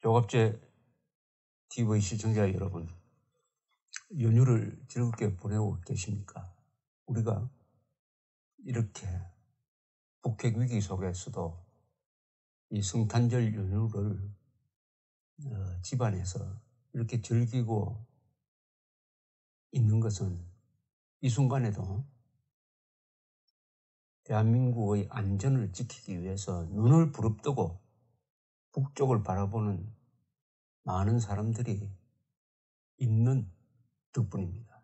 조갑제 TV 시청자 여러분, 연휴를 즐겁게 보내고 계십니까? 우리가 이렇게 북핵 위기 속에서도 이 성탄절 연휴를 집안에서 이렇게 즐기고 있는 것은 이 순간에도 대한민국의 안전을 지키기 위해서 눈을 부릅뜨고 북쪽을 바라보는 많은 사람들이 있는 덕분입니다.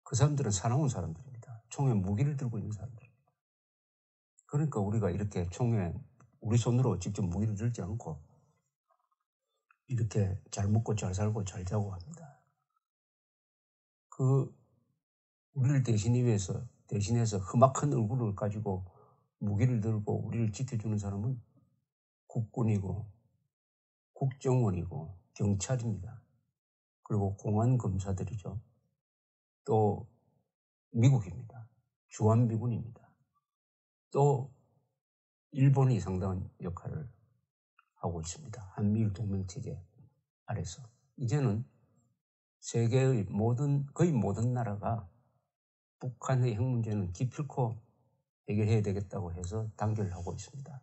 그 사람들은 사나운 사람들입니다. 총에 무기를 들고 있는 사람들입니다. 그러니까 우리가 이렇게 총에 우리 손으로 직접 무기를 들지 않고 이렇게 잘 먹고 잘 살고 잘 자고 합니다. 우리를 대신해서 험악한 얼굴을 가지고 무기를 들고 우리를 지켜주는 사람은 국군이고 국정원이고 경찰입니다. 그리고 공안검사들이죠. 또 미국입니다. 주한미군입니다. 또 일본이 상당한 역할을 하고 있습니다. 한미일 동맹체제 아래서. 이제는 세계의 거의 모든 나라가 북한의 핵 문제는 기필코 해결해야 되겠다고 해서 단결을 하고 있습니다.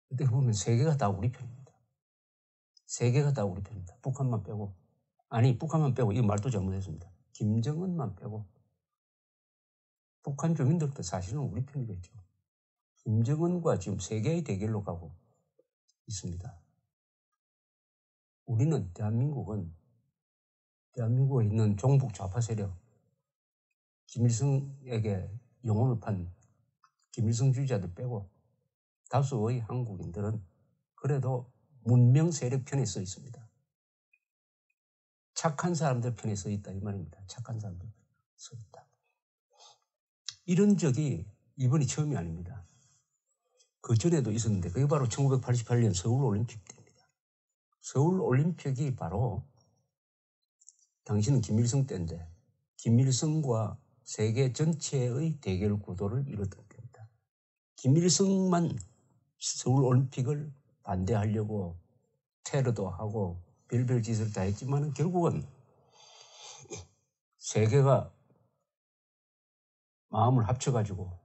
그때 보면 세계가 다 우리 편입니다. 세계가 다 우리 편입니다. 북한만 빼고, 이 말도 잘못했습니다. 김정은만 빼고. 북한 주민들도 사실은 우리 편이겠죠. 김정은과 지금 세계의 대결로 가고 있습니다. 우리는 대한민국에 있는 종북 좌파 세력, 김일성에게 영혼을 판 김일성주의자들 빼고 다수의 한국인들은 그래도 문명 세력 편에 서 있습니다. 착한 사람들 편에 서 있다 이 말입니다. 착한 사람들 편에 서 있다. 이런 적이 이번이 처음이 아닙니다. 그 전에도 있었는데 그게 바로 1988년 서울올림픽 때입니다. 서울올림픽이 바로 당시는 김일성 때인데 김일성과 세계 전체의 대결 구도를 이뤘던 때입니다. 김일성만 서울올림픽을 반대하려고 테러도 하고 별별 짓을 다 했지만 결국은 세계가 마음을 합쳐가지고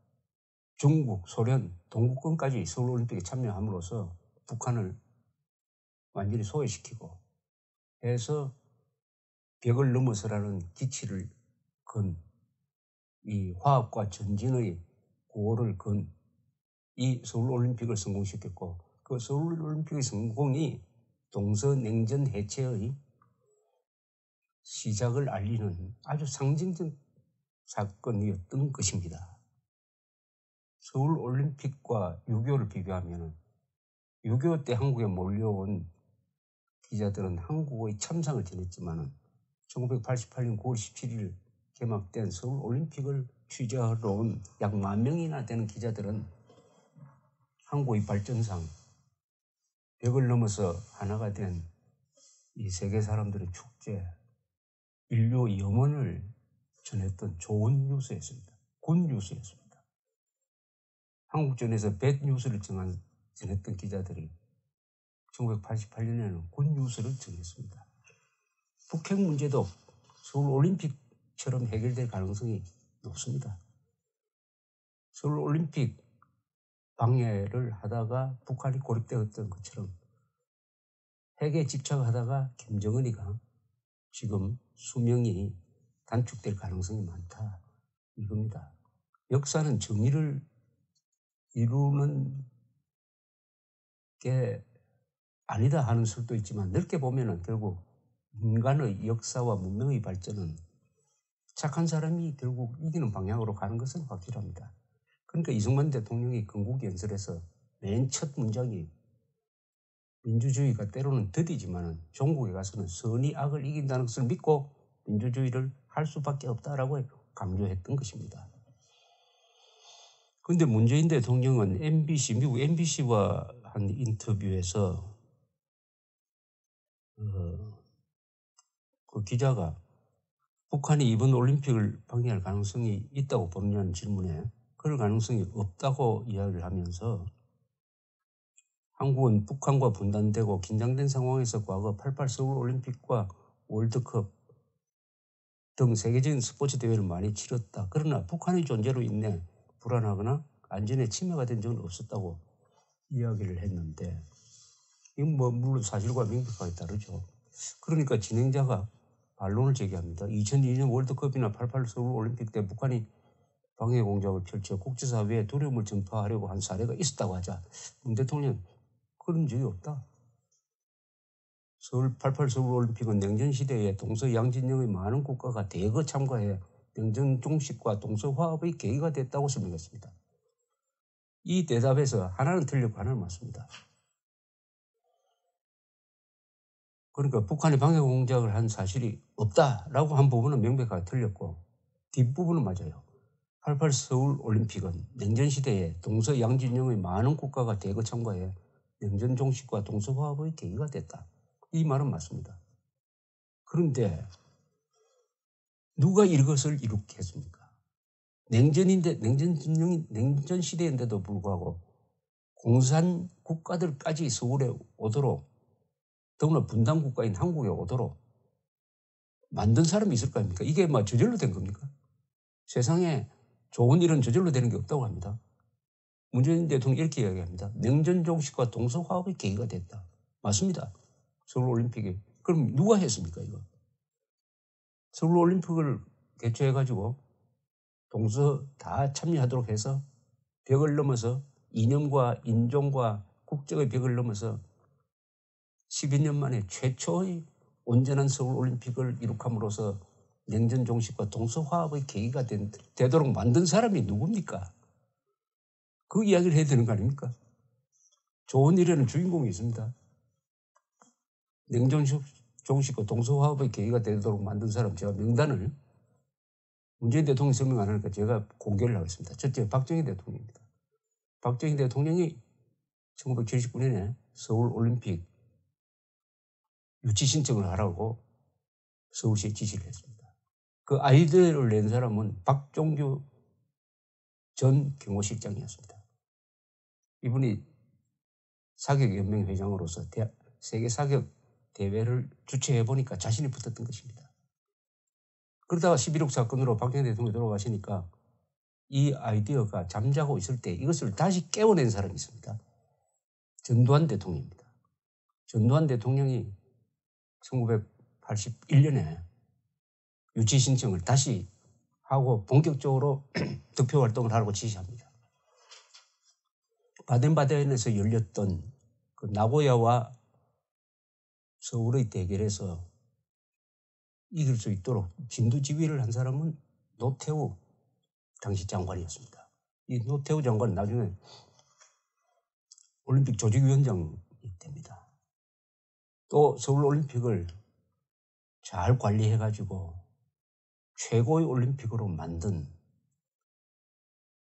중국, 소련, 동구권까지 서울올림픽에 참여함으로써 북한을 완전히 소외시키고 해서 벽을 넘어서라는 기치를 건 이 화합과 전진의 구호를 건 이 서울올림픽을 성공시켰고 그 서울올림픽의 성공이 동서냉전 해체의 시작을 알리는 아주 상징적 사건이었던 것입니다. 서울올림픽과 6.25를 비교하면 6.25 때 한국에 몰려온 기자들은 한국의 참상을 지냈지만 1988년 9월 17일 개막된 서울올림픽을 취재하러 온 약 10,000명이나 되는 기자들은 한국의 발전상 벽을 넘어서 하나가 된 이 세계 사람들의 축제, 인류 영원을 전했던 좋은 뉴스였습니다. 굿 뉴스였습니다. 한국전에서 배드 뉴스를 전했던 기자들이 1988년에는 굿 뉴스를 전했습니다. 북핵 문제도 서울올림픽처럼 해결될 가능성이 높습니다. 서울올림픽 방해를 하다가 북한이 고립되었던 것처럼 핵에 집착하다가 김정은이가 지금 수명이 단축될 가능성이 많다 이겁니다. 역사는 정의를 이루는 게 아니다 하는 설도 있지만 넓게 보면은 결국 인간의 역사와 문명의 발전은 착한 사람이 결국 이기는 방향으로 가는 것은 확실합니다. 그러니까 이승만 대통령이 건국연설에서 맨 첫 문장이 민주주의가 때로는 더디지만 종국에 가서는 선이 악을 이긴다는 것을 믿고 민주주의를 할 수밖에 없다라고 강조했던 것입니다. 그런데 문재인 대통령은 미국 MBC와 한 인터뷰에서 그 기자가 북한이 이번 올림픽을 방해할 가능성이 있다고 보느냐는 질문에 그럴 가능성이 없다고 이야기를 하면서 한국은 북한과 분단되고 긴장된 상황에서 과거 88 서울올림픽과 월드컵 등 세계적인 스포츠 대회를 많이 치렀다. 그러나 북한의 존재로 인해 불안하거나 안전에 침해가 된 적은 없었다고 이야기를 했는데 이건 뭐 물론 사실과 명백하게 다르죠. 그러니까 진행자가 반론을 제기합니다. 2002년 월드컵이나 88 서울올림픽 때 북한이 방해 공작을 펼쳐 국제사회에 두려움을 전파하려고 한 사례가 있었다고 하자 문 대통령 그런 적이 없다. 88 서울올림픽은 냉전시대에 동서양진영의 많은 국가가 대거 참가해 냉전 종식과 동서화합의 계기가 됐다고 설명했습니다. 이 대답에서 하나는 틀렸고 하나는 맞습니다. 그러니까 북한이 방해 공작을 한 사실이 없다라고 한 부분은 명백하게 틀렸고 뒷부분은 맞아요. 88 서울올림픽은 냉전시대에 동서양진영의 많은 국가가 대거 참가해 냉전 종식과 동서화합의 계기가 됐다. 이 말은 맞습니다. 그런데 누가 이것을 이렇게 했습니까? 냉전 시대인데도 불구하고 공산 국가들까지 서울에 오도록 더구나 분단 국가인 한국에 오도록 만든 사람이 있을 거 아닙니까? 이게 뭐 저절로 된 겁니까? 세상에 좋은 일은 저절로 되는 게 없다고 합니다. 문재인 대통령이 이렇게 이야기합니다. 냉전 종식과 동서화합의 계기가 됐다. 맞습니다. 서울올림픽이. 그럼 누가 했습니까 이거? 서울올림픽을 개최해가지고 동서 다 참여하도록 해서 벽을 넘어서 이념과 인종과 국적의 벽을 넘어서 12년 만에 최초의 온전한 서울올림픽을 이룩함으로써 냉전 종식과 동서화합의 계기가 되도록 만든 사람이 누굽니까? 그 이야기를 해야 되는 거 아닙니까? 좋은 일에는 주인공이 있습니다. 냉전 종식과 동서화합의 계기가 되도록 만든 사람 제가 명단을 문재인 대통령이 설명 안 하니까 제가 공개를 하겠습니다. 첫째 박정희 대통령입니다. 박정희 대통령이 1979년에 서울올림픽 유치 신청을 하라고 서울시에 지시를 했습니다. 그 아이디어를 낸 사람은 박종규 전 경호실장이었습니다. 이분이 사격연맹 회장으로서 세계 사격 대회를 주최해 보니까 자신이 붙었던 것입니다. 그러다가 11.6 사건으로 박정희 대통령이 돌아가시니까 이 아이디어가 잠자고 있을 때 이것을 다시 깨워낸 사람이 있습니다. 전두환 대통령입니다. 전두환 대통령이 1981년에 유치 신청을 다시 하고 본격적으로 득표 활동을 하라고 지시합니다. 바덴바덴에서 열렸던 그 나고야와 서울의 대결에서 이길 수 있도록 진두지휘를 한 사람은 노태우 당시 장관이었습니다. 이 노태우 장관은 나중에 올림픽 조직위원장이 됩니다. 또 서울올림픽을 잘 관리해가지고 최고의 올림픽으로 만든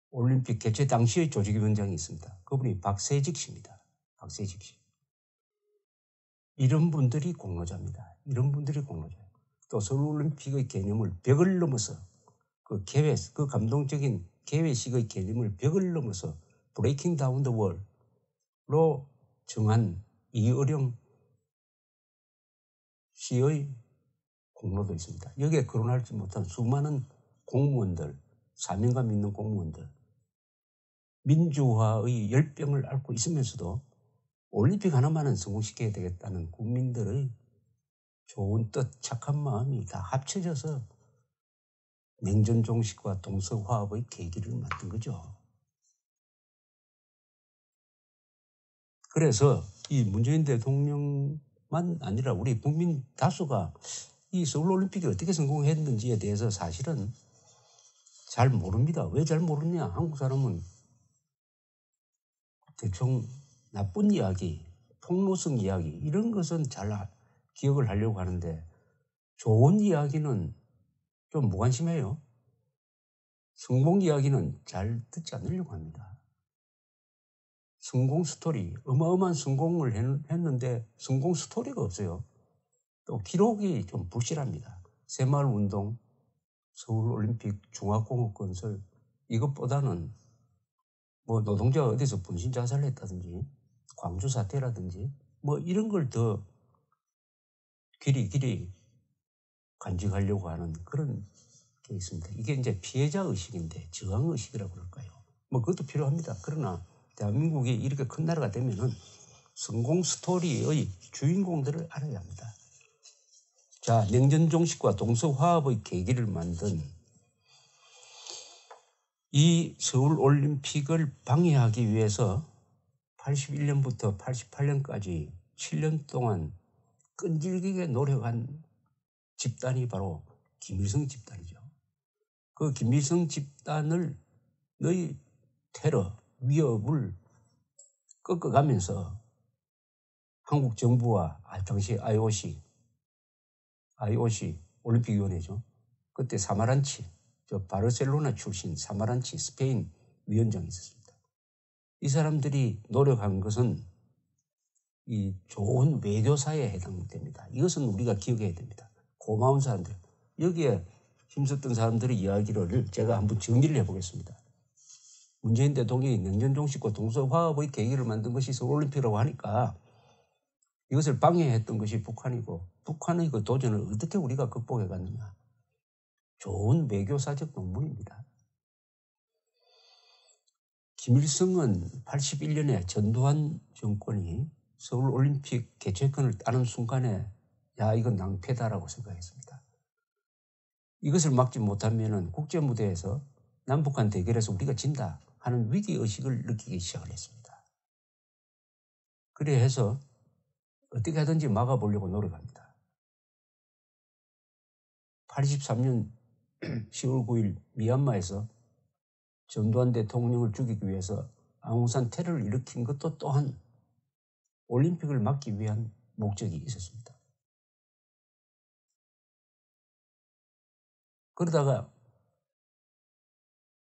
올림픽 개최 당시의 조직위원장이 있습니다. 그분이 박세직 씨입니다. 박세직 씨. 이런 분들이 공로자입니다. 이런 분들이 공로자예요. 또 서울올림픽의 개념을 벽을 넘어서 그 감동적인 개회식의 개념을 벽을 넘어서 브레이킹 다운 더 월로 정한 이어령 씨의 공로도 있습니다. 여기에 거론하지 못한 수많은 공무원들, 사명감 있는 공무원들, 민주화의 열병을 앓고 있으면서도 올림픽 하나만은 성공시켜야 되겠다는 국민들의 좋은 뜻, 착한 마음이 다 합쳐져서 냉전 종식과 동서화합의 계기를 만든 거죠. 그래서 이 문재인 대통령만 아니라 우리 국민 다수가 이 서울올림픽이 어떻게 성공했는지에 대해서 사실은 잘 모릅니다. 왜 잘 모르냐? 한국 사람은 대충 나쁜 이야기, 폭로성 이야기 이런 것은 잘 기억을 하려고 하는데 좋은 이야기는 좀 무관심해요. 성공 이야기는 잘 듣지 않으려고 합니다. 성공 스토리, 어마어마한 성공을 했는데 성공 스토리가 없어요. 또 기록이 좀 부실합니다. 새마을운동, 서울올림픽, 중화공업건설 이것보다는 뭐 노동자가 어디서 분신 자살을 했다든지 광주 사태라든지 뭐 이런 걸 더 길이 간직하려고 하는 그런 게 있습니다. 이게 이제 피해자 의식인데 저항 의식이라고 그럴까요? 뭐 그것도 필요합니다. 그러나 대한민국이 이렇게 큰 나라가 되면은 성공 스토리의 주인공들을 알아야 합니다. 자, 냉전 종식과 동서화합의 계기를 만든 이 서울 올림픽을 방해하기 위해서 81년부터 88년까지 7년 동안 끈질기게 노력한 집단이 바로 김일성 집단이죠. 그 김일성 집단을 너희 테러, 위협을 꺾어가면서 한국 정부와 당시 IOC 올림픽위원회죠. 그때 사마란치, 바르셀로나 출신 사마란치 스페인 위원장이 있었습니다. 이 사람들이 노력한 것은 이 좋은 외교사에 해당됩니다. 이것은 우리가 기억해야 됩니다. 고마운 사람들. 여기에 힘썼던 사람들의 이야기를 제가 한번 정리를 해보겠습니다. 문재인 대통령이 냉전 종식과 동서화합의 계기를 만든 것이 서울올림픽이라고 하니까 이것을 방해했던 것이 북한이고 북한의 그 도전을 어떻게 우리가 극복해 갔느냐. 좋은 외교사적 논문입니다. 김일성은 81년에 전두환 정권이 서울올림픽 개최권을 따는 순간에 야 이건 낭패다라고 생각했습니다. 이것을 막지 못하면 국제무대에서 남북한 대결에서 우리가 진다 하는 위기의식을 느끼기 시작을 했습니다. 그래 해서 어떻게 하든지 막아보려고 노력합니다. 83년 10월 9일 미얀마에서 전두환 대통령을 죽이기 위해서 앙웅산 테러를 일으킨 것도 또한 올림픽을 막기 위한 목적이 있었습니다. 그러다가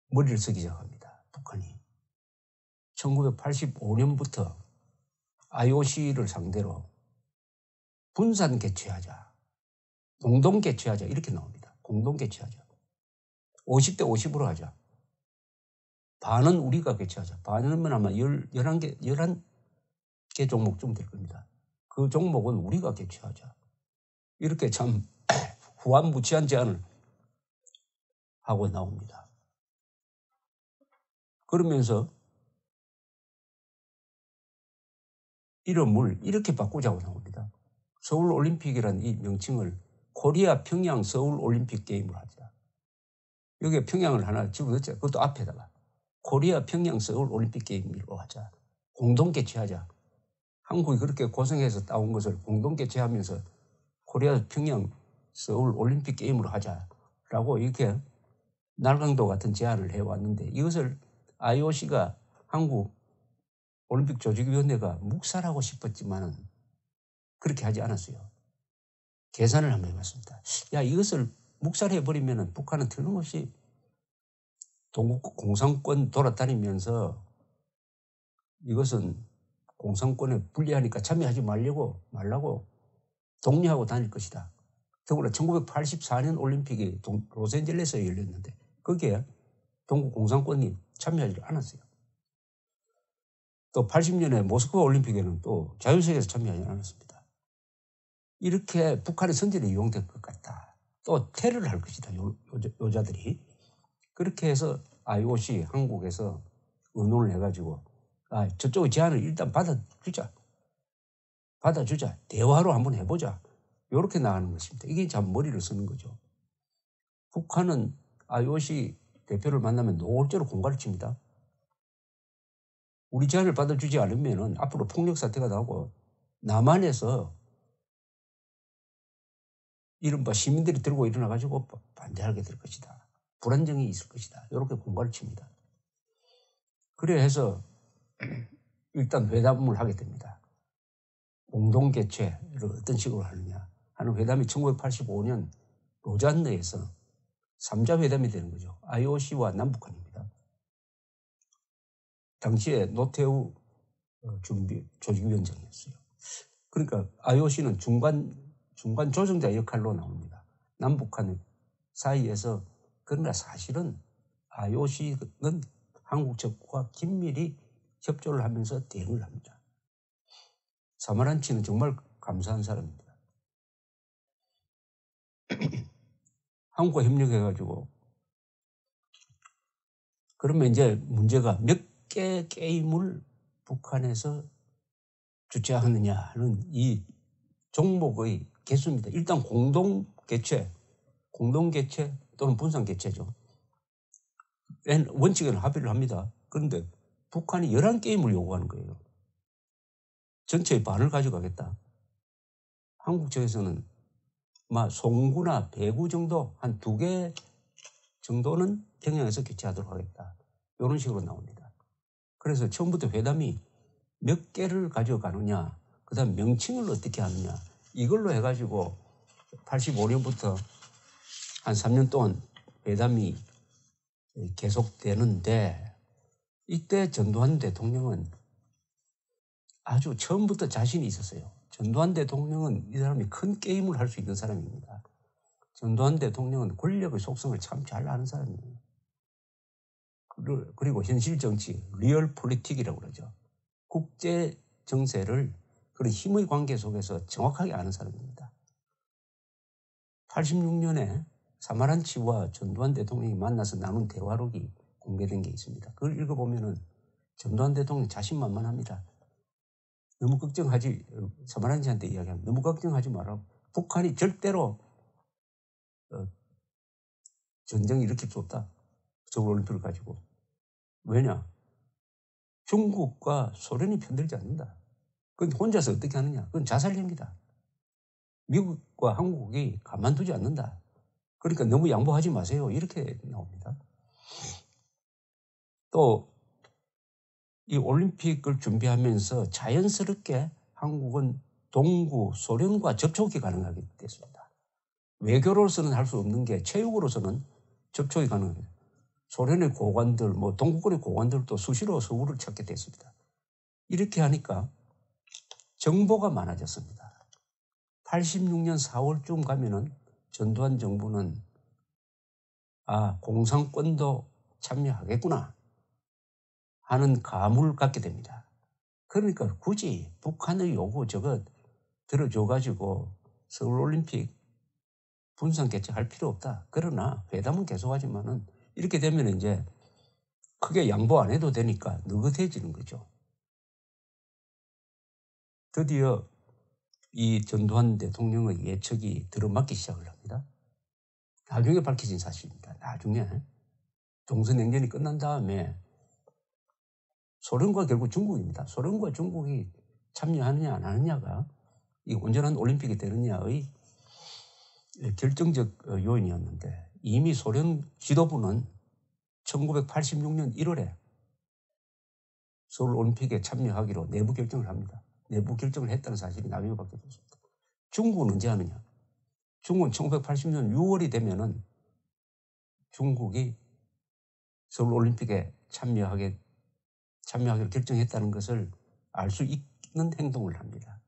머리를 쓰기 시작합니다. 북한이. 1985년부터 IOC를 상대로 분산 개최하자, 공동 개최하자 이렇게 나옵니다. 공동 개최하자. 50대 50으로 하자. 반은 우리가 개최하자. 반은 아마 11개 종목쯤 될 겁니다. 그 종목은 우리가 개최하자. 이렇게 참 후한무치한 제안을 하고 나옵니다. 그러면서 이름을 이렇게 바꾸자고 나옵니다. 서울올림픽이라는 이 명칭을 코리아 평양 서울올림픽 게임으로 하자. 여기에 평양을 하나 집어넣자. 그것도 앞에다가 코리아 평양 서울올림픽 게임으로 하자. 공동 개최하자. 한국이 그렇게 고생해서 따온 것을 공동 개최하면서 코리아 평양 서울올림픽 게임으로 하자라고 이렇게 날강도 같은 제안을 해왔는데 이것을 IOC가 한국 올림픽 조직위원회가 묵살하고 싶었지만은 그렇게 하지 않았어요. 계산을 한번 해봤습니다. 야, 이것을 묵살해버리면은 북한은 틀림없이 동국 공산권 돌아다니면서 이것은 공산권에 불리하니까 참여하지 말라고 독려하고 다닐 것이다. 더구나 1984년 올림픽이 로스앤젤레스에 열렸는데 거기에 동국 공산권이 참여하지 않았어요. 또 80년에 모스크바 올림픽에는 또 자유세계에서 참여하지 않았습니다. 이렇게 북한의 선전에 이용될 것 같다. 또 테러를 할 것이다. 요자들이. 그렇게 해서 IOC 한국에서 의논을 해가지고 저쪽의 제안을 일단 받아주자. 대화로 한번 해보자. 이렇게 나가는 것입니다. 이게 참 머리를 쓰는 거죠. 북한은 IOC 대표를 만나면 노골적으로 공갈을 칩니다. 우리 제안을 받아주지 않으면 앞으로 폭력 사태가 나오고 남한에서 이른바 시민들이 들고 일어나가지고 반대하게 될 것이다. 불안정이 있을 것이다. 이렇게 공갈을 칩니다. 그래 해서 일단 회담을 하게 됩니다. 공동 개최를 어떤 식으로 하느냐 하는 회담이 1985년 로잔느에서 3자 회담이 되는 거죠. IOC와 남북한입니다. 당시에 노태우 조직위원장이었어요. 그러니까 IOC는 중간 조정자 역할로 나옵니다. 남북한 사이에서. 그러나 사실은 IOC는 한국 정부와 긴밀히 협조를 하면서 대응을 합니다. 사마란치는 정말 감사한 사람입니다. 한국과 협력해가지고 그러면 이제 문제가 몇 개 게임을 북한에서 주최하느냐는 이 종목의 개수입니다. 일단 공동 개최 또는 분산 개최죠. 원칙에는 합의를 합니다. 그런데 북한이 11게임을 요구하는 거예요. 전체의 반을 가져가겠다. 한국 측에서는 송구나 배구 정도 한 2개 정도는 평양에서 개최하도록 하겠다. 이런 식으로 나옵니다. 그래서 처음부터 회담이 몇 개를 가져가느냐, 그 다음 명칭을 어떻게 하느냐, 이걸로 해가지고 85년부터 한 3년 동안 회담이 계속되는데, 이때 전두환 대통령은 아주 처음부터 자신이 있었어요. 전두환 대통령은 이 사람이 큰 게임을 할 수 있는 사람입니다. 전두환 대통령은 권력의 속성을 참 잘 아는 사람이에요. 그리고 현실 정치, 리얼 폴리틱이라고 그러죠. 국제 정세를 그런 힘의 관계 속에서 정확하게 아는 사람입니다. 86년에 사마란치와 전두환 대통령이 만나서 나눈 대화록이 공개된 게 있습니다. 그걸 읽어보면은 전두환 대통령 자신만만합니다. 너무 걱정하지, 사마란치한테 이야기하면 너무 걱정하지 마라. 북한이 절대로 전쟁 일으킬 수 없다. 서울올림픽을 가지고. 왜냐? 중국과 소련이 편들지 않는다. 그건 혼자서 어떻게 하느냐? 그건 자살행위다. 미국과 한국이 가만두지 않는다. 그러니까 너무 양보하지 마세요. 이렇게 나옵니다. 또 이 올림픽을 준비하면서 자연스럽게 한국은 동구 소련과 접촉이 가능하게 됐습니다. 외교로서는 할 수 없는 게 체육으로서는 접촉이 가능합니다. 소련의 고관들, 동구권의 고관들도 수시로 서울을 찾게 됐습니다. 이렇게 하니까 정보가 많아졌습니다. 86년 4월쯤 가면은 전두환 정부는 공산권도 참여하겠구나 하는 감을 갖게 됩니다. 그러니까 굳이 북한의 요구 저거 들어줘가지고 서울올림픽 분산 개최할 필요 없다. 그러나 회담은 계속하지만은 이렇게 되면 이제 크게 양보 안 해도 되니까 느긋해지는 거죠. 드디어 이 전두환 대통령의 예측이 들어맞기 시작을 합니다. 나중에 밝혀진 사실입니다. 나중에 동서냉전이 끝난 다음에 소련과 결국 중국입니다. 소련과 중국이 참여하느냐 안 하느냐가 이 온전한 올림픽이 되느냐의 결정적 요인이었는데, 이미 소련 지도부는 1986년 1월에 서울올림픽에 참여하기로 내부 결정을 합니다. 내부 결정을 했다는 사실이 나중에 밝혀졌습니다. 중국은 언제 하느냐? 중국은 1980년 6월이 되면은 중국이 서울올림픽에 참여하기로 결정했다는 것을 알 수 있는 행동을 합니다.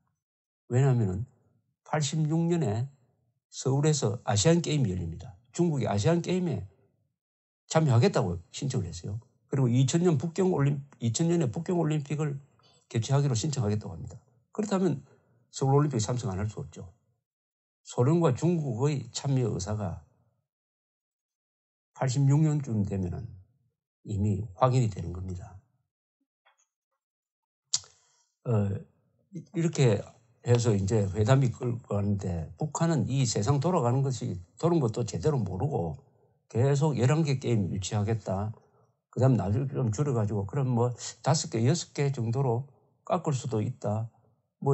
왜냐하면 86년에 서울에서 아시안게임이 열립니다. 중국이 아시안게임에 참여하겠다고 신청을 했어요. 그리고 2000년에 북경올림픽을 개최하기로 신청하겠다고 합니다. 그렇다면 서울올림픽에 참석 안 할 수 없죠. 소련과 중국의 참여 의사가 86년쯤 되면은 이미 확인이 되는 겁니다. 이렇게 해서 이제 회담이 끌고 가는데, 북한은 이 세상 돌아가는 것도 제대로 모르고 계속 11개 게임 유치하겠다. 그 다음 나중에 좀 줄여가지고 그럼 5개, 6개 정도로 깎을 수도 있다.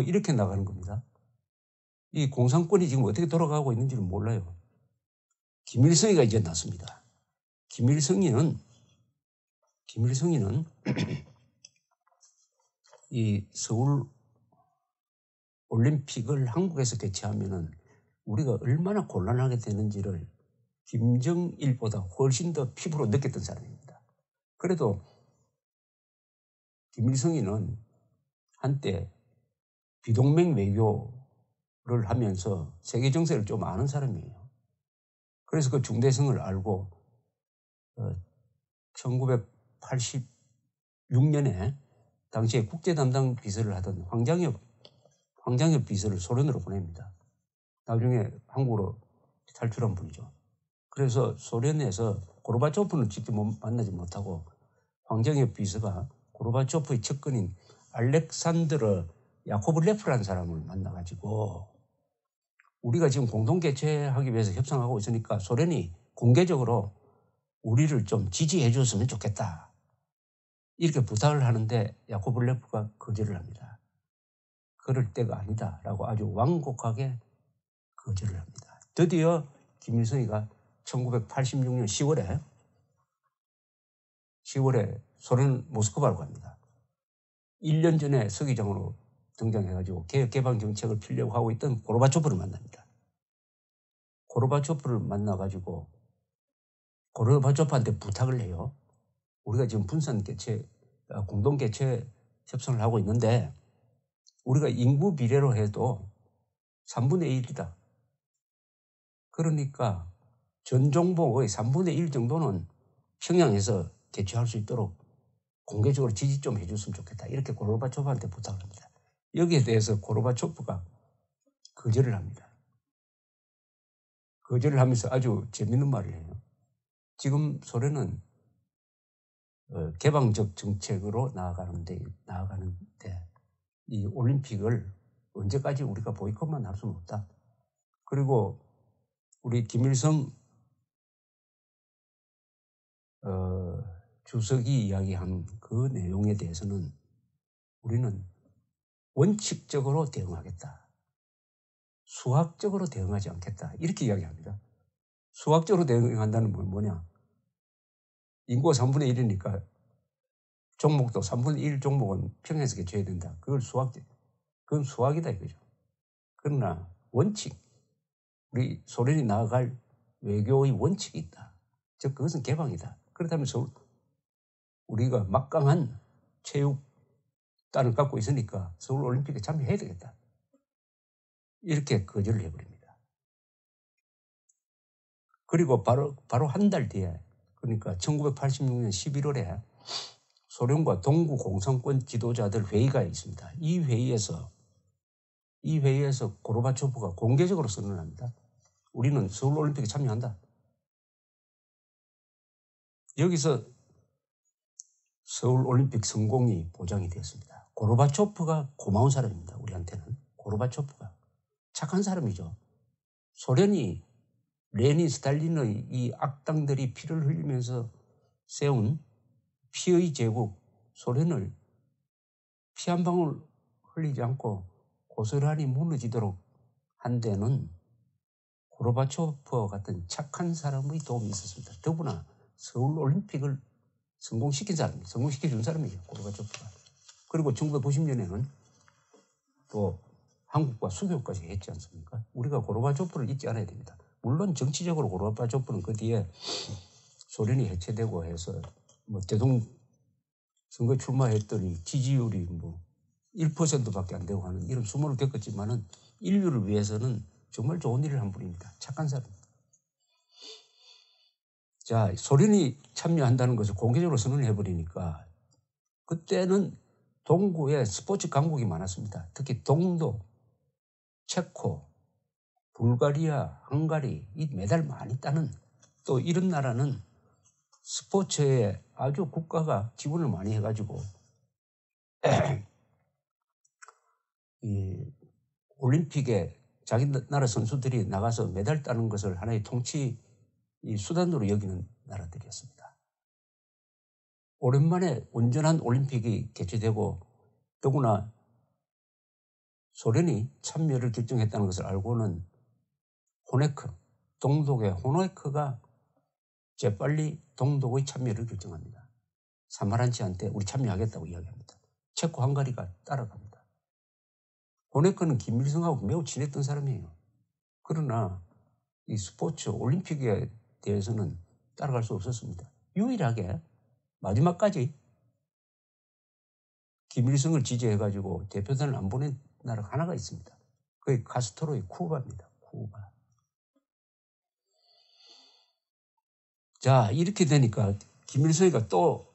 이렇게 나가는 겁니다. 이 공산권이 지금 어떻게 돌아가고 있는지는 몰라요. 김일성이가 이제 났습니다. 김일성이는 이 서울 올림픽을 한국에서 개최하면은 우리가 얼마나 곤란하게 되는지를 김정일보다 훨씬 더 피부로 느꼈던 사람입니다. 그래도 김일성이는 한때 비동맹 외교를 하면서 세계 정세를 좀 아는 사람이에요. 그래서 그 중대성을 알고 1986년에 당시에 국제 담당 비서를 하던 황장엽 황장엽 비서를 소련으로 보냅니다. 나중에 한국으로 탈출한 분이죠. 그래서 소련에서 고르바초프는 직접 만나지 못하고 황장엽 비서가 고르바초프의 측근인 알렉산드르 야코블레프라는 사람을 만나가지고 우리가 지금 공동 개최하기 위해서 협상하고 있으니까 소련이 공개적으로 우리를 좀 지지해 줬으면 좋겠다. 이렇게 부탁을 하는데 야코블레프가 거절을 합니다. 그럴 때가 아니다라고 아주 완곡하게 거절을 합니다. 드디어 김일성이가 1986년 10월에 소련 모스크바로 갑니다. 1년 전에 서기장으로 등장해가지고 개혁개방 정책을 펴려고 하고 있던 고르바초프를 만납니다. 고르바초프를 만나가지고 고르바초프한테 부탁을 해요. 우리가 지금 공동 개최 협상을 하고 있는데 우리가 인구 비례로 해도 3분의 1이다. 그러니까 전 종목의 3분의 1 정도는 평양에서 개최할 수 있도록 공개적으로 지지 좀 해줬으면 좋겠다. 이렇게 고르바초프한테 부탁을 합니다. 여기에 대해서 고르바초프가 거절을 합니다. 거절을 하면서 아주 재밌는 말을 해요. 지금 소련은 개방적 정책으로 나아가는데 이 올림픽을 언제까지 우리가 보이콧만 할 수는 없다. 그리고 우리 김일성 주석이 이야기한 그 내용에 대해서는 우리는 원칙적으로 대응하겠다. 수학적으로 대응하지 않겠다. 이렇게 이야기합니다. 수학적으로 대응한다는 건 뭐냐? 인구가 3분의 1이니까 종목도 3분의 1 종목은 평양에서 개최해야 된다. 그건 수학이다 이거죠. 그러나 원칙, 우리 소련이 나아갈 외교의 원칙이 있다. 즉 그것은 개방이다. 그렇다면 우리가 막강한 체육단을 갖고 있으니까 서울올림픽에 참여해야 되겠다. 이렇게 거절을 해버립니다. 그리고 바로 한 달 뒤에, 그러니까 1986년 11월에 소련과 동구 공산권 지도자들 회의가 있습니다. 이 회의에서 고르바초프가 공개적으로 선언합니다. 우리는 서울올림픽에 참여한다. 여기서 서울올림픽 성공이 보장이 되었습니다. 고르바초프가 고마운 사람입니다. 우리한테는. 고르바초프가 착한 사람이죠. 소련이 레닌, 스탈린의 이 악당들이 피를 흘리면서 세운 피의 제국 소련을 피 한 방울 흘리지 않고 고스란히 무너지도록 한 데는 고르바초프와 같은 착한 사람의 도움이 있었습니다. 더구나 서울올림픽을 성공시켜준 사람이죠. 고르바초프가. 그리고 1990년에는 또 한국과 수교까지 했지 않습니까? 우리가 고르바초프를 잊지 않아야 됩니다. 물론 정치적으로 고르바초프는 그 뒤에 소련이 해체되고 해서 대통령 선거에 출마했더니 지지율이 1%밖에 안 되고 하는 이런 수모를 겪었지만은 인류를 위해서는 정말 좋은 일을 한 분입니다. 착한 사람. 자, 소련이 참여한다는 것을 공개적으로 선언해버리니까 그때는 동구에 스포츠 강국이 많았습니다. 특히 동독, 체코, 불가리아, 헝가리 이 메달 많이 따는 또 이런 나라는 스포츠에 아주 국가가 지원을 많이 해가지고 이 올림픽에 자기 나라 선수들이 나가서 메달 따는 것을 하나의 통치 수단으로 여기는 나라들이었습니다. 오랜만에 온전한 올림픽이 개최되고 더구나 소련이 참여를 결정했다는 것을 알고는 동독의 호네크가 재빨리 동독의 참여를 결정합니다. 사마란치한테 우리 참여하겠다고 이야기합니다. 체코 헝가리가 따라갑니다. 호네크는 김일성하고 매우 친했던 사람이에요. 그러나 이 스포츠 올림픽에 대해서는 따라갈 수 없었습니다. 유일하게 마지막까지 김일성을 지지해가지고 대표단을 안 보낸 나라가 하나가 있습니다. 그게 카스트로의 쿠바입니다. 쿠바. 자, 이렇게 되니까 김일성이가 또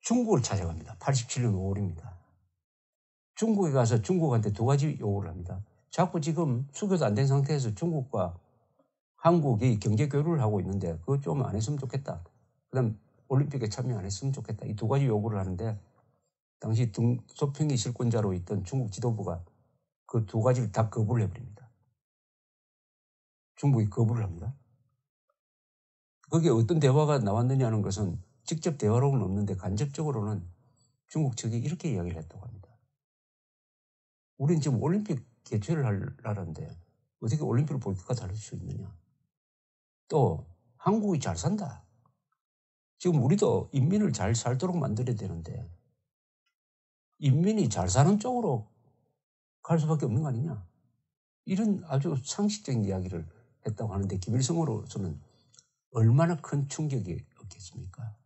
중국을 찾아갑니다. 87년 5월입니다. 중국에 가서 중국한테 두 가지 요구를 합니다. 자꾸 지금 수교도 안 된 상태에서 중국과 한국이 경제 교류를 하고 있는데 그거 좀 안 했으면 좋겠다. 그다음 올림픽에 참여 안 했으면 좋겠다. 이 두 가지 요구를 하는데 당시 등소평이 실권자로 있던 중국 지도부가 그 두 가지를 다 거부를 해버립니다. 중국이 거부를 합니다. 거기에 어떤 대화가 나왔느냐는 것은 직접 대화로는 없는데 간접적으로는 중국 측이 이렇게 이야기를 했다고 합니다. 우린 지금 올림픽 개최를 할 나라인데 어떻게 올림픽을 보이콧 할 수 있느냐. 또 한국이 잘 산다. 지금 우리도 인민을 잘 살도록 만들어야 되는데 인민이 잘 사는 쪽으로 갈 수밖에 없는 거 아니냐. 이런 아주 상식적인 이야기를 했다고 하는데 김일성으로서는 얼마나 큰 충격이 없겠습니까?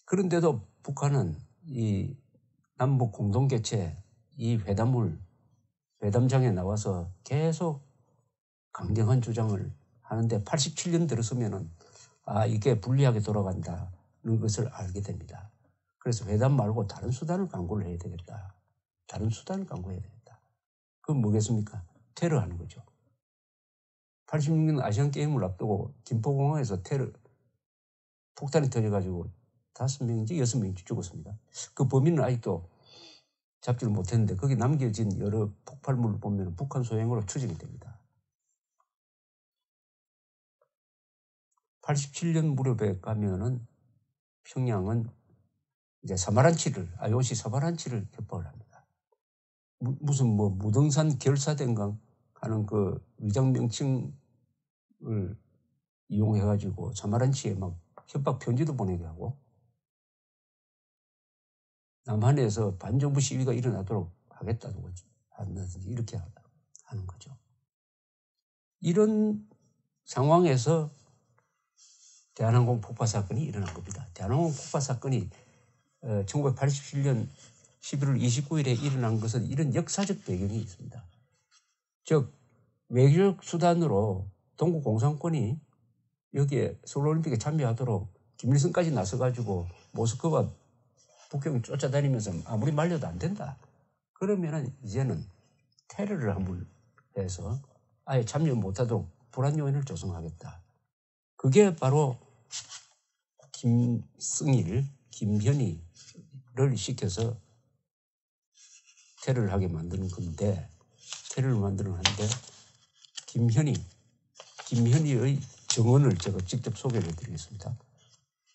그런데도 북한은 이 남북 공동개최 이 회담장에 나와서 계속 강경한 주장을 하는데 87년 들어서면은 이게 불리하게 돌아간다는 것을 알게 됩니다. 그래서 회담 말고 다른 수단을 강구를 해야 되겠다. 다른 수단을 강구해야 되겠다. 그건 뭐겠습니까? 테러하는 거죠. 86년 아시안게임을 앞두고 김포공항에서 폭탄이 터져가지고 5명인지 6명인지 죽었습니다. 그 범인은 아직도 잡지를 못했는데 거기 남겨진 여러 폭발물을 보면 북한 소행으로 추정이 됩니다. 87년 무렵에 가면은 평양은 이제 IOC 사마란치를 협박을 합니다. 무슨 무등산 결사대인가 하는 그 위장 명칭을 이용해가지고 사마란치에 막 협박 편지도 보내게 하고 남한에서 반정부 시위가 일어나도록 하겠다고 한다든지 이렇게 하는 거죠. 이런 상황에서 대한항공 폭파 사건이 일어난 겁니다. 대한항공 폭파 사건이 1987년 11월 29일에 일어난 것은 이런 역사적 배경이 있습니다. 즉 외교적 수단으로 동구 공산권이 여기에 서울올림픽에 참여하도록 김일성까지 나서가지고 모스크바 북경을 쫓아다니면서 아무리 말려도 안 된다. 그러면은 이제는 테러를 한번 해서 아예 참여 못하도록 불안 요인을 조성하겠다. 그게 바로 김승일, 김현희를 시켜서 테러를 하게 만드는 건데, 테러를 만드는 건데, 김현희의 정언을 제가 직접 소개를 해드리겠습니다.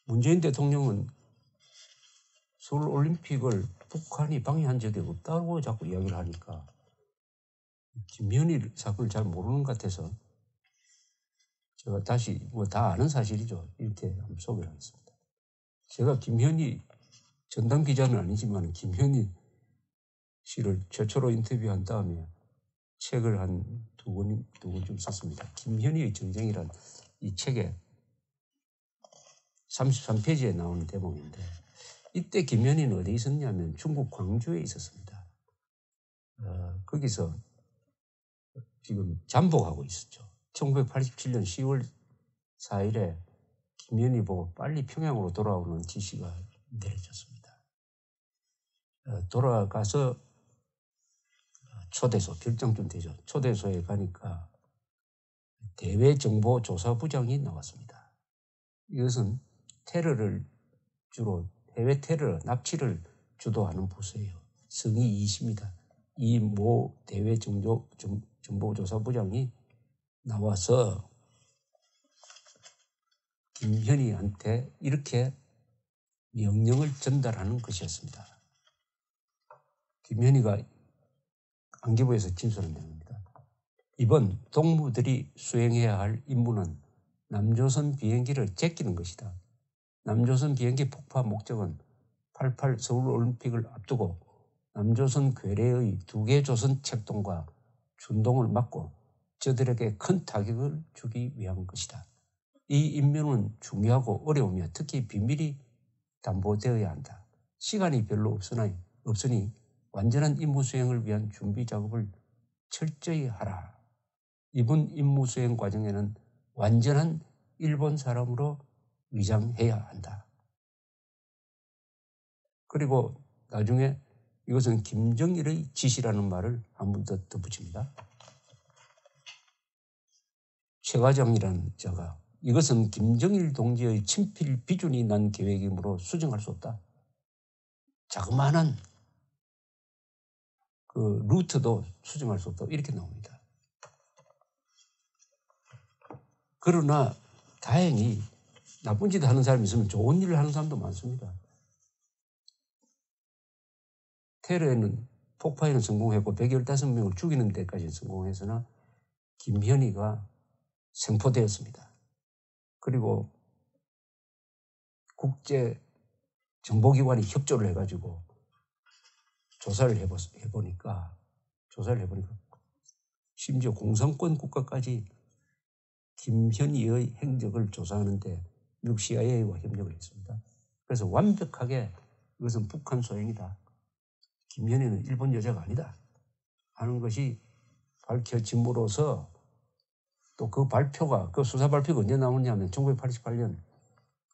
문재인 대통령은 서울올림픽을 북한이 방해한 적이 없다고 자꾸 이야기를 하니까 김현희 사건을 잘 모르는 것 같아서 제가 다시 다 아는 사실이죠. 이렇게 한번 소개를 하겠습니다. 제가 김현희 전담 기자는 아니지만 김현희 씨를 최초로 인터뷰한 다음에 책을 한 두 권쯤 썼습니다. 김현희의 전쟁이란 이 책에 33페이지에 나오는 대목인데 이때 김현희는 어디 있었냐면 중국 광주에 있었습니다. 거기서 지금 잠복하고 있었죠. 1987년 10월 4일에 김현희 보고 빨리 평양으로 돌아오는 지시가 내려졌습니다. 돌아가서 초대소, 별장쯤 되죠. 초대소에 가니까 대외정보조사부장이 나왔습니다. 이것은 테러를 주로 해외 테러, 납치를 주도하는 부서예요. 성이 이십니다. 이 모 대외정보조사부장이 나와서 김현희한테 이렇게 명령을 전달하는 것이었습니다. 김현희가 안기부에서 진술한 내용입니다. 이번 동무들이 수행해야 할 임무는 남조선 비행기를 제끼는 것이다. 남조선 비행기 폭파 목적은 88 서울올림픽을 앞두고 남조선 괴뢰의 2개 조선 책동과 준동을 막고 저들에게 큰 타격을 주기 위한 것이다. 이 임무는 중요하고 어려우며 특히 비밀이 담보되어야 한다. 시간이 별로 없으니 완전한 임무 수행을 위한 준비 작업을 철저히 하라. 이번 임무 수행 과정에는 완전한 일본 사람으로 위장해야 한다. 그리고 나중에 이것은 김정일의 지시라는 말을 한 번 더 덧붙입니다. 최 과장이라는 자가 이것은 김정일 동지의 친필 비준이 난 계획이므로 수정할 수 없다. 자그마한 그 루트도 수정할 수 없다. 이렇게 나옵니다. 그러나 다행히 나쁜 짓 하는 사람이 있으면 좋은 일을 하는 사람도 많습니다. 테러에는 폭파에는 성공했고 115명을 죽이는 데까지 성공했으나 김현희가 생포되었습니다. 그리고 국제 정보기관이 협조를 해가지고 조사를 해보니까 심지어 공산권 국가까지 김현희의 행적을 조사하는데 미국 CIA와 협력을 했습니다. 그래서 완벽하게 이것은 북한 소행이다. 김현희는 일본 여자가 아니다 하는 것이 밝혀짐으로써 또 그 발표가 그 수사 발표가 언제 나오냐면 1988년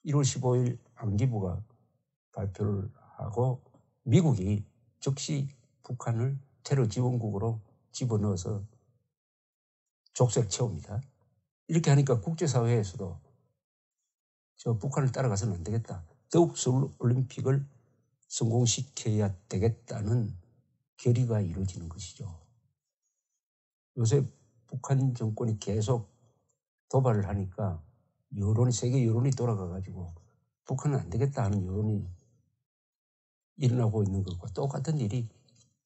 1월 15일 안기부가 발표를 하고 미국이 즉시 북한을 테러 지원국으로 집어넣어서 족쇄를 채웁니다. 이렇게 하니까 국제사회에서도 저 북한을 따라가서는 안 되겠다. 더욱 서울올림픽을 성공시켜야 되겠다는 결의가 이루어지는 것이죠. 요새 북한 정권이 계속 도발을 하니까 세계 여론이 돌아가가지고 북한은 안 되겠다 하는 여론이 일어나고 있는 것과 똑같은 일이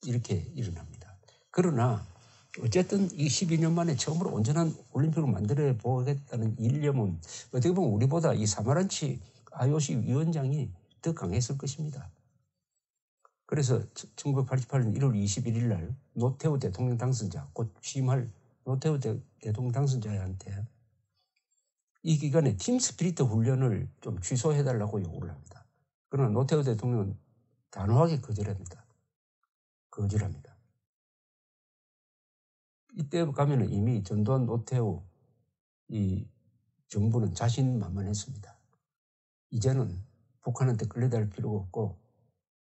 이렇게 일어납니다. 그러나 어쨌든 이 12년 만에 처음으로 온전한 올림픽을 만들어 보겠다는 일념은 어떻게 보면 우리보다 이 사마란치 IOC 위원장이 더 강했을 것입니다. 그래서 1988년 1월 21일 날 노태우 대통령 당선자, 곧 취임할 노태우 대통령 당선자한테 이 기간에 팀 스피리트 훈련을 좀 취소해달라고 요구를 합니다. 그러나 노태우 대통령은 단호하게 거절합니다. 이때 가면은 이미 전두환 노태우 이 정부는 자신만만했습니다. 이제는 북한한테 끌려다닐 필요가 없고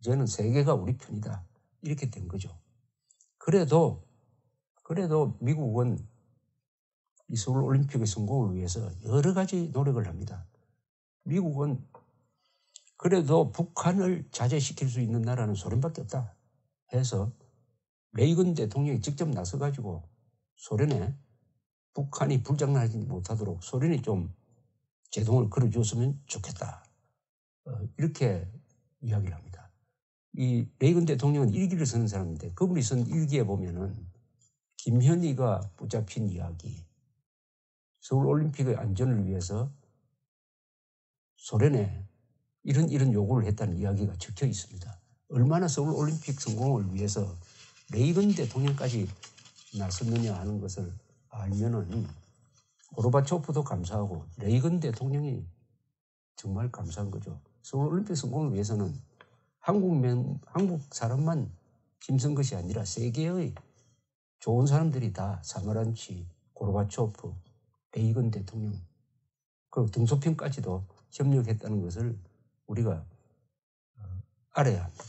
이제는 세계가 우리 편이다. 이렇게 된 거죠. 그래도 미국은 이 서울올림픽의 성공을 위해서 여러 가지 노력을 합니다. 미국은 그래도 북한을 자제시킬 수 있는 나라는 소련밖에 없다 해서 레이건 대통령이 직접 나서가지고 소련에 북한이 불장난하지 못하도록 소련이 좀 제동을 걸어줬으면 좋겠다. 이렇게 이야기를 합니다. 이 레이건 대통령은 일기를 쓰는 사람인데 그분이 쓴 일기에 보면은 김현희가 붙잡힌 이야기, 서울올림픽의 안전을 위해서 소련에 이런 요구를 했다는 이야기가 적혀 있습니다. 얼마나 서울올림픽 성공을 위해서 레이건 대통령까지 나섰느냐 하는 것을 알면은 고르바초프도 감사하고 레이건 대통령이 정말 감사한 거죠. 서울올림픽 성공을 위해서는 한국 사람만 힘쓴 것이 아니라 세계의 좋은 사람들이 다 사마란치, 고르바초프, 레이건 대통령, 그 등소평까지도 협력했다는 것을 우리가 알아야 합니다.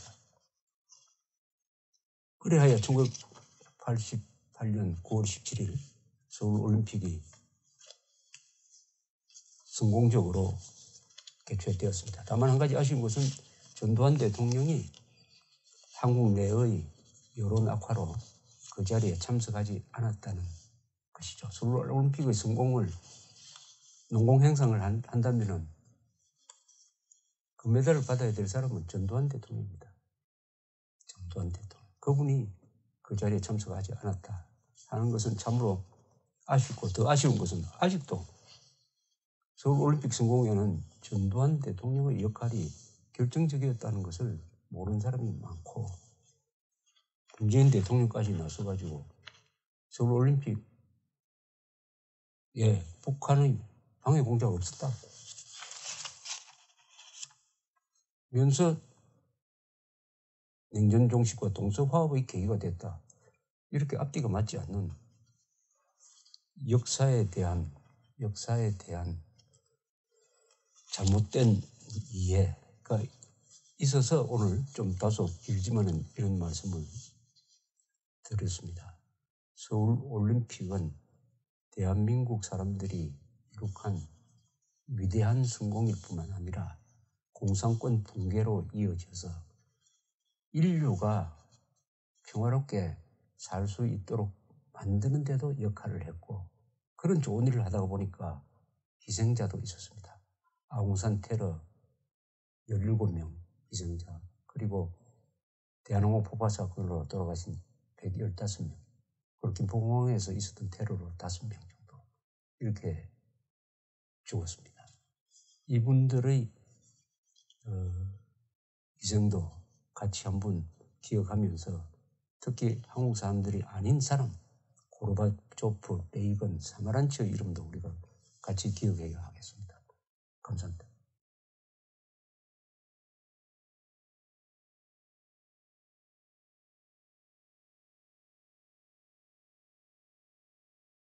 그래야 1988년 9월 17일 서울올림픽이 성공적으로 개최되었습니다. 다만 한 가지 아쉬운 것은 전두환 대통령이 한국 내의 여론 악화로 그 자리에 참석하지 않았다는 것이죠. 서울올림픽의 성공을 농공행상을 한다면은 금메달을 받아야 될 사람은 전두환 대통령입니다. 전두환 대통령. 그분이 그 자리에 참석하지 않았다 하는 것은 참으로 아쉽고 더 아쉬운 것은 아직도 서울올림픽 성공에는 전두환 대통령의 역할이 결정적이었다는 것을 모르는 사람이 많고 문재인 대통령까지 나서가지고 서울올림픽에 북한의 방해 공작이 없었다 면서 냉전 종식과 동서화합의 계기가 됐다. 이렇게 앞뒤가 맞지 않는 역사에 대한 잘못된 이해가 있어서 오늘 좀 다소 길지만은 이런 말씀을 드렸습니다. 서울 올림픽은 대한민국 사람들이 이룩한 위대한 성공일 뿐만 아니라 공산권 붕괴로 이어져서 인류가 평화롭게 살 수 있도록 만드는 데도 역할을 했고, 그런 좋은 일을 하다가 보니까 희생자도 있었습니다. 아웅산 테러 17명 희생자, 그리고 대한항공 폭파 사건으로 돌아가신 115명, 그리고 김포공항에서 있었던 테러로 5명 정도 이렇게 죽었습니다. 이분들의 희생도 같이 한번 기억하면서, 특히 한국 사람들이 아닌 사람, 고르바초프, 레이건, 사마란치의 이름도 우리가 같이 기억해야 하겠습니다. 감사합니다.